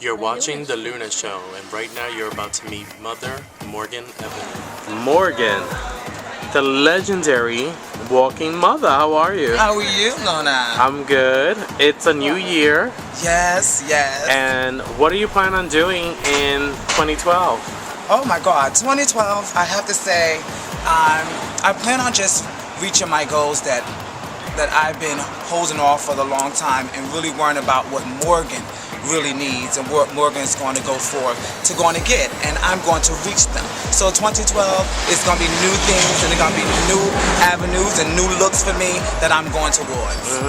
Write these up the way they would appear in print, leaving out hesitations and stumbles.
You're watching The Luna Show, and right now you're about to meet Mother Morgan Ebony. Morgan, the legendary walking mother. How are you? How are you, Luna? I'm good. It's a new year. Yes, yes. And what are you planning on doing in 2012? Oh my God, 2012, I have to say, I plan on just reaching my goals that I've been holding off for a long time and really worrying about what Morgan really needs and what Morgan is going to go for to going to get, and I'm going to reach them. So 2012 is going to be new things, and it's going to be new avenues and new looks for me that I'm going towards.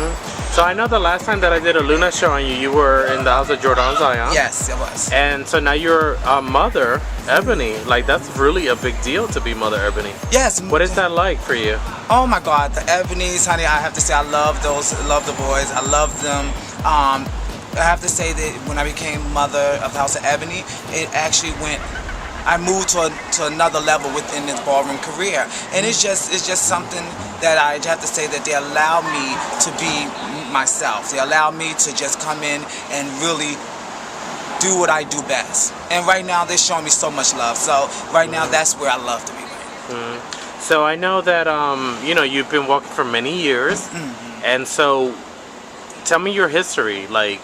So I know the last time that I did a Luna show on you, you were in the house of Jordan Zion. Yes, it was. And so now you're Mother Ebony. Like, that's really a big deal to be Mother Ebony. Yes. What is that like for you? Oh my God, the Ebonies, honey, I have to say I love the boys. I love them. I have to say that when I became mother of the House of Ebony, it actually I moved to another level within this ballroom career, and it's just something that I have to say that they allow me to be myself. They allow me to just come in and really do what I do best. And right now they're showing me so much love. So right now that's where I love to be with. So I know that you know, you've been walking for many years, and so tell me your history, like.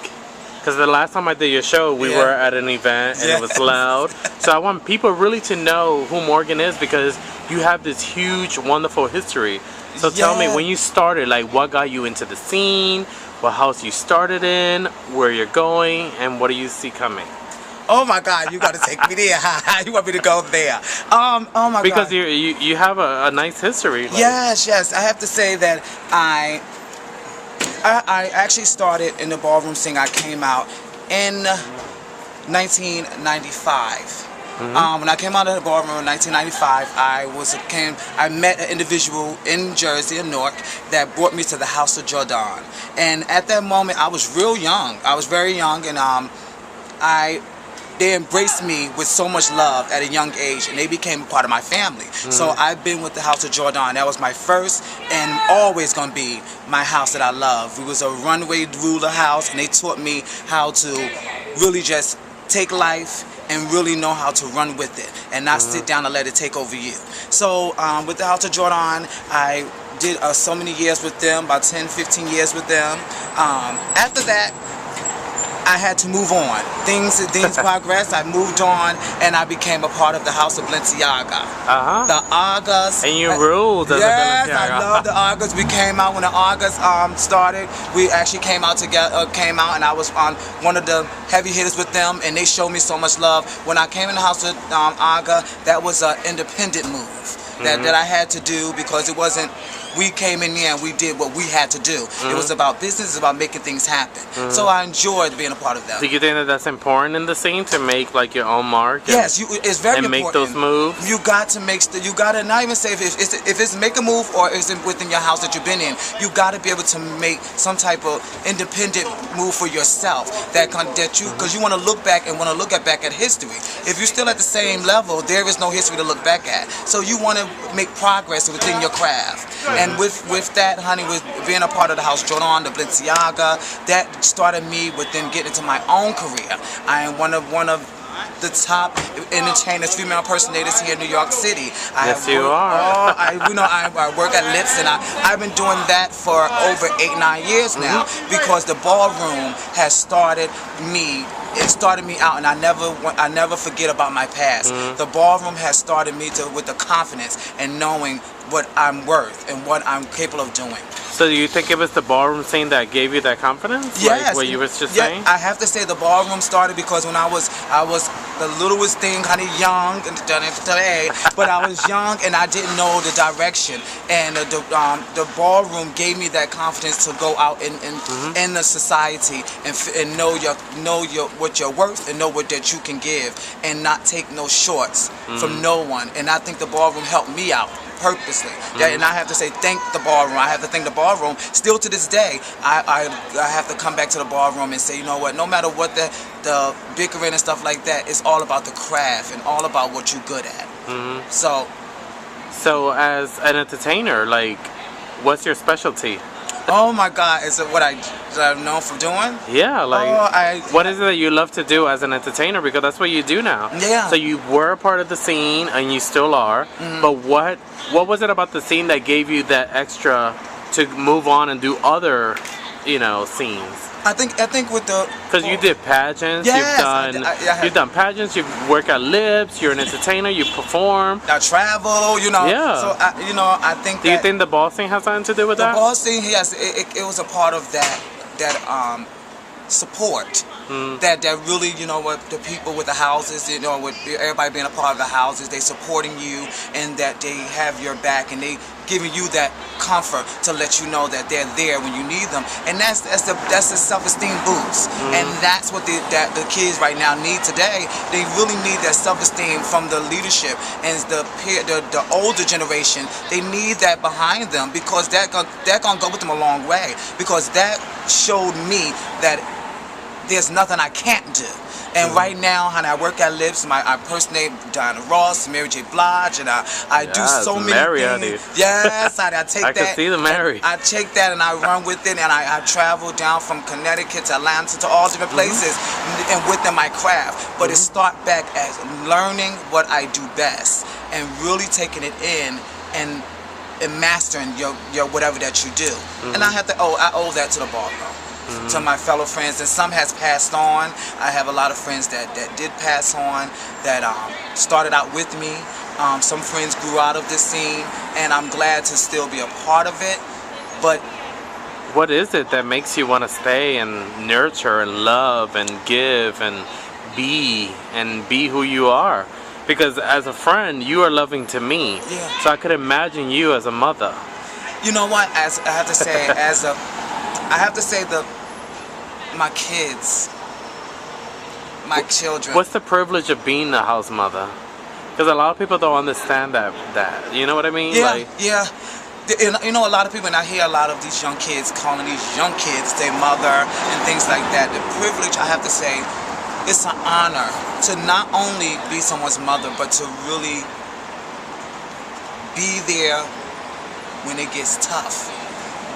Because the last time I did your show, we were at an event and it was loud. So I want people really to know who Morgan is, because you have this huge, wonderful history. So tell me, when you started, like, what got you into the scene, what house you started in, where you're going, and what do you see coming? Oh my God, you got to take me there. You want me to go there? Oh my God. Because you have a nice history. Like. Yes. I have to say that I actually started in the ballroom scene. I came out in 1995. When I came out of the ballroom in 1995, I met an individual in Jersey, in Newark, that brought me to the House of Jordan. And at that moment, I was real young. I was very young, and they embraced me with so much love at a young age, and they became a part of my family. So I've been with the House of Jordan. That was my first and always going to be my house that I love. It was a runway ruler house, and they taught me how to really just take life and really know how to run with it and not sit down and let it take over you. So with the House of Jordan, I did so many years with them, about 10, 15 years with them. After that, I had to move on. Things progressed. I moved on, and I became a part of the House of Balenciaga. The Agas. And you ruled as a Balenciaga. Yes, I love the Agas. We came out when the Agas started. We actually came out together. And I was on one of the heavy hitters with them, and they showed me so much love. When I came in the House of Aga, that was an independent move that I had to do, because it wasn't. We came in there and we did what we had to do. It was about business, it's about making things happen. So I enjoyed being a part of that. Do you think that that's important in the scene, to make like your own mark? Yes, it's very important. And make those moves? You got to make, you got to not even say if it's make a move or is it within your house that you've been in, you got to be able to make some type of independent move for yourself because you want to look back and want to look back at history. If you're still at the same level, there is no history to look back at. So you want to make progress within your craft. And with that, honey, with being a part of the House Jordan, the Balenciaga, that started me with then getting into my own career. I am one of the top entertainers, female impersonators here in New York City. Yes, you are. I work at Lips, and I've been doing that for over 8-9 years now, because the ballroom has started me. It started me out, and I never forget about my past. The ballroom has started me with the confidence and knowing what I'm worth and what I'm capable of doing. So do you think it was the ballroom scene that gave you that confidence? Yes. Like what you were just saying? I have to say the ballroom started because when I was the littlest thing, honey, young, but I was young and I didn't know the direction. And the ballroom gave me that confidence to go out in the society and know what you're worth and know what that you can give and not take no shorts from no one. And I think the ballroom helped me out purposely. And I have to say thank the ballroom. I have to thank the ballroom. Still to this day, I have to come back to the ballroom and say, you know what, no matter what the bickering and stuff like that, it's all about the craft and all about what you're good at. So as an entertainer, like, what's your specialty? Oh my God, is it what I'm known for doing? Yeah, like what is it that you love to do as an entertainer? Because that's what you do now. Yeah. So you were a part of the scene, and you still are. But what was it about the scene that gave you that extra to move on and do other, scenes? I think with the because you did pageants, yes, you've done pageants, you work at Lips, you're an entertainer, you perform. I travel, Yeah. So I think. Do you think the ball scene has something to do with that? The ball scene, yes, it was a part of that support. That really, what the people with the houses, with everybody being a part of the houses, they supporting you, and that they have your back, and they giving you that comfort to let you know that they're there when you need them, and that's the self-esteem boost, and that's what the kids right now need today. They really need that self-esteem from the leadership and the older generation. They need that behind them, because that gonna go with them a long way, because that showed me that there's nothing I can't do. And right now, honey, I work at Lips. I impersonate Diana Ross, Mary J. Blige, and I do so many things. Yes, I take that. I can see the Mary. I take that and I run with it, and I travel down from Connecticut to Atlanta to all different places, and with them I craft. But it start back as learning what I do best and really taking it in and mastering your whatever that you do. And I owe that to the ballroom. To my fellow friends, and some has passed on. I have a lot of friends that did pass on, that started out with me. Some friends grew out of this scene, and I'm glad to still be a part of it. But what is it that makes you want to stay and nurture and love and give and be who you are? Because as a friend, you are loving to me. Yeah. So I could imagine you as a mother. You know what? As I have to say, my kids, my children. What's the privilege of being a house mother? Because a lot of people don't understand that. You know what I mean? Yeah, yeah. A lot of people, and I hear a lot of these young kids calling these young kids their mother and things like that. The privilege, I have to say, it's an honor to not only be someone's mother, but to really be there when it gets tough.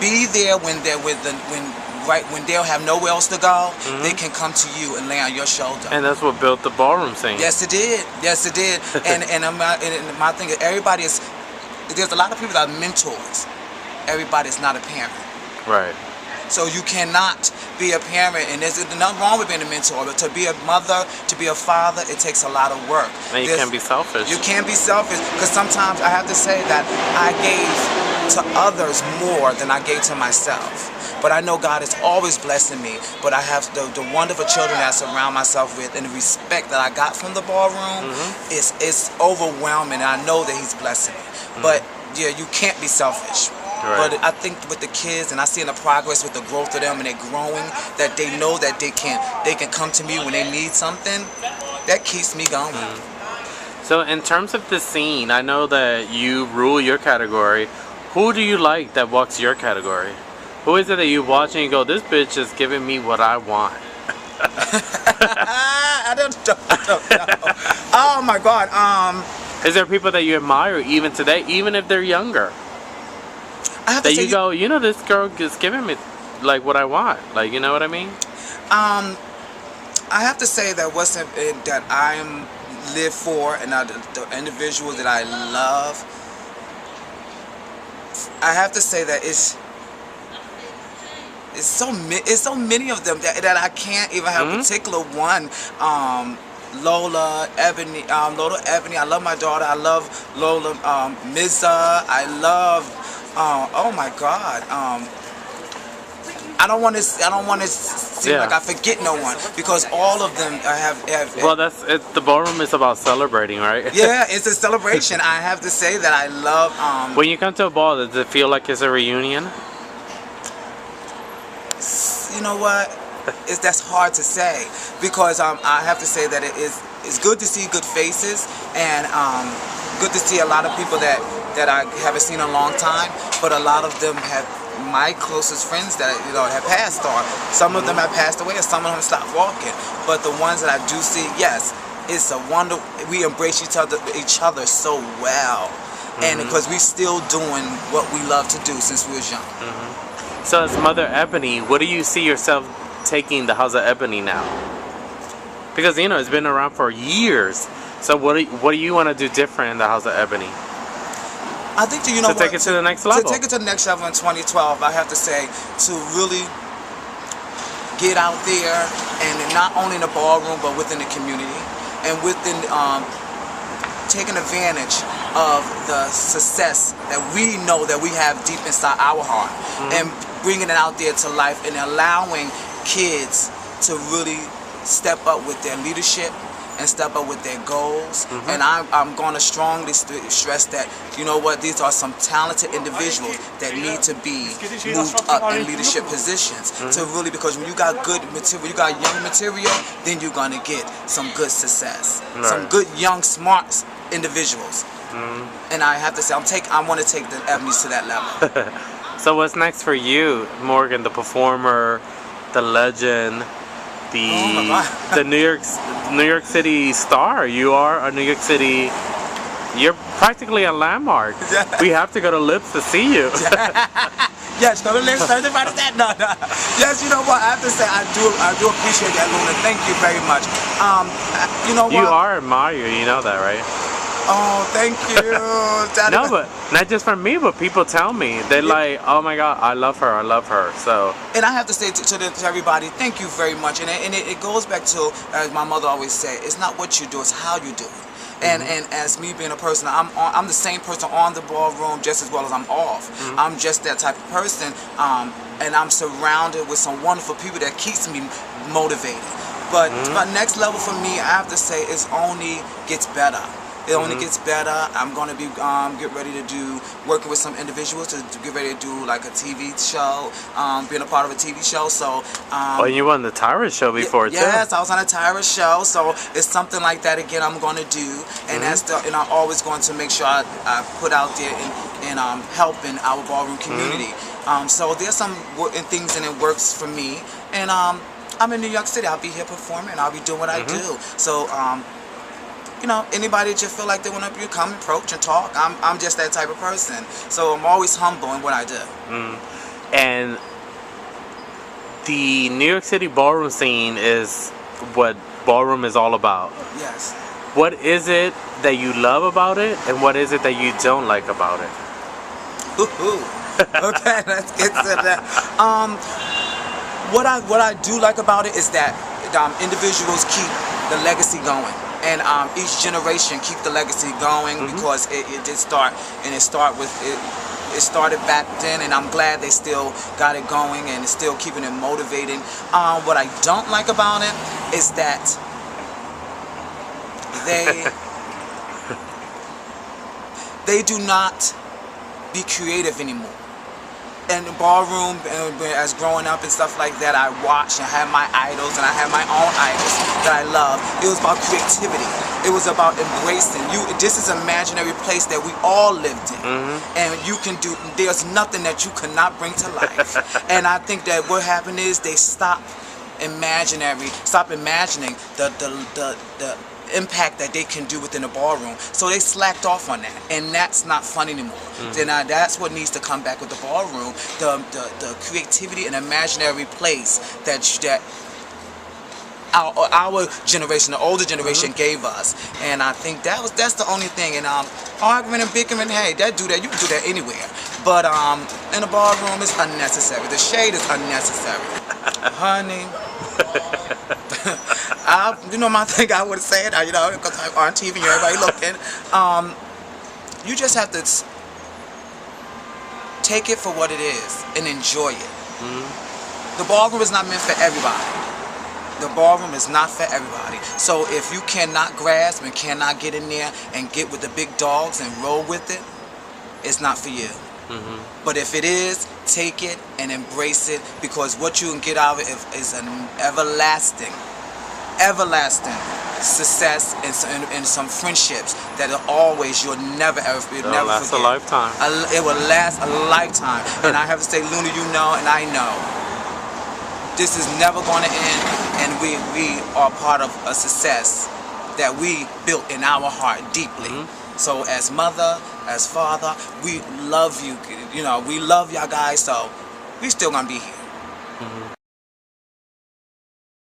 Be there when they'll have nowhere else to go, they can come to you and lay on your shoulder. And that's what built the ballroom scene. Yes, it did. Yes, it did. and my thing is, there's a lot of people that are mentors. Everybody's not a parent. Right. So you cannot be a parent, and there's nothing wrong with being a mentor, but to be a mother, to be a father, it takes a lot of work. And you can't be selfish. You can't be selfish, because sometimes I have to say that I gave to others more than I gave to myself. But I know God is always blessing me. But I have the wonderful children that I surround myself with, and the respect that I got from the ballroom is overwhelming, and I know that He's blessing me. But yeah, you can't be selfish. Right. But I think with the kids, and I see in the progress with the growth of them, and they're growing, that they know that they can come to me when they need something. That keeps me going. So in terms of the scene, I know that you rule your category. Who do you like that walks your category? Who is it that you watch and you go, this bitch is giving me what I want? I don't know. Oh my God. Is there people that you admire even today, even if they're younger? That you go, this girl is giving me like what I want. Like, you know what I mean? I have to say that that I live for, and the individuals that I love, I have to say that it's so many of them that I can't even have a particular one. Lola, Ebony, I love my daughter. I love Lola, Mizza. I love. Oh my God. I don't want to seem like I forget no one, because all of them have. Well, the ballroom is about celebrating, right? Yeah, it's a celebration. I have to say that I love. When you come to a ball, does it feel like it's a reunion? You know what? That's hard to say, because I have to say that it's good to see good faces, and good to see a lot of people that I haven't seen in a long time, but a lot of them have my closest friends that have passed on. Some of them have passed away, and some of them stopped walking. But the ones that I do see, yes, it's a wonder. We embrace each other so well, and because we still doing what we love to do since we was young. So as Mother Ebony, what do you see yourself taking the House of Ebony now? Because you know it's been around for years. So what do you want to do different in the House of Ebony? I think you know to take it to the next level. To take it to the next level in 2012, I have to say to really get out there and not only in the ballroom but within the community and within taking advantage of the success that we know that we have deep inside our heart and bringing it out there to life and allowing kids to really step up with their leadership and step up with their goals. And I'm going to strongly stress that, you know what, these are some talented individuals that need to be moved up in leadership positions to really, because when you got good material, you got young material, then you're going to get some good success. Some good young smart individuals. And I have to say, I want to take the Ebony's to that level. So what's next for you, Morgan, the performer, the legend, the New York City star? You are a New York City. You're practically a landmark. We have to go to Lips to see you. Yes, go to Lips. No. Yes, you know what? I have to say, I do appreciate that, Luna. Thank you very much. You know what? You are admired. You know that, right? Oh, thank you. No, but not just from me, but people tell me. They're like, oh my God, I love her. So. And I have to say to everybody, thank you very much. And it goes back to, as my mother always said, it's not what you do, it's how you do it. And as me being a person, I'm the same person on the ballroom just as well as I'm off. I'm just that type of person. And I'm surrounded with some wonderful people that keeps me motivated. But my next level for me, I have to say, it only gets better. It only gets better. I'm going to be get ready to working with some individuals to get ready to do like a TV show, being a part of a TV show. So. Oh, you were on the Tyra show before too. Yes, I was on a Tyra show. So it's something like that again. I'm going to do, and and I'm always going to make sure I put out there in helping our ballroom community. So there's some things and it works for me, and I'm in New York City. I'll be here performing. I'll be doing what I do. So. You know, anybody that you feel like they want to come, approach and talk. I'm just that type of person. So I'm always humble in what I do. And the New York City ballroom scene is what ballroom is all about. Yes. What is it that you love about it, and what is it that you don't like about it? Okay, let's get to that. What I do like about it is that individuals keep the legacy going. And each generation keep the legacy going because it did start, and it started back then, and I'm glad they still got it going and it's still keeping it motivating. What I don't like about it is that they do not be creative anymore. In the ballroom, as growing up and stuff like that, I watched and had my idols, and I had my own idols that I love. It was about creativity. It was about embracing. This is an imaginary place that we all lived in, and you can do. There's nothing that you cannot bring to life. And I think that what happened is they stopped imagining the impact that they can do within the ballroom, so they slacked off on that, and that's not fun anymore. Then that's what needs to come back with the ballroom, the creativity and imaginary place that our generation, the older generation, gave us. And I think that's the only thing. And arguing and bickering, hey, you can do that anywhere, but in the ballroom it's unnecessary. The shade is unnecessary. Honey. You know my thing, I would say it, you know, because I'm on TV and everybody looking. You just have to take it for what it is and enjoy it. The ballroom is not meant for everybody. The ballroom is not for everybody. So if you cannot grasp and cannot get in there and get with the big dogs and roll with it, it's not for you. But if it is, take it and embrace it, because what you can get out of it is an everlasting success and some friendships that are always, you'll never forget. A lifetime. It will last a lifetime. And I have to say, Luna, you know, and I know, this is never going to end, and we are part of a success that we built in our heart deeply. So as mother, as father, we love you. You know, we love y'all guys. So, we still gonna be here.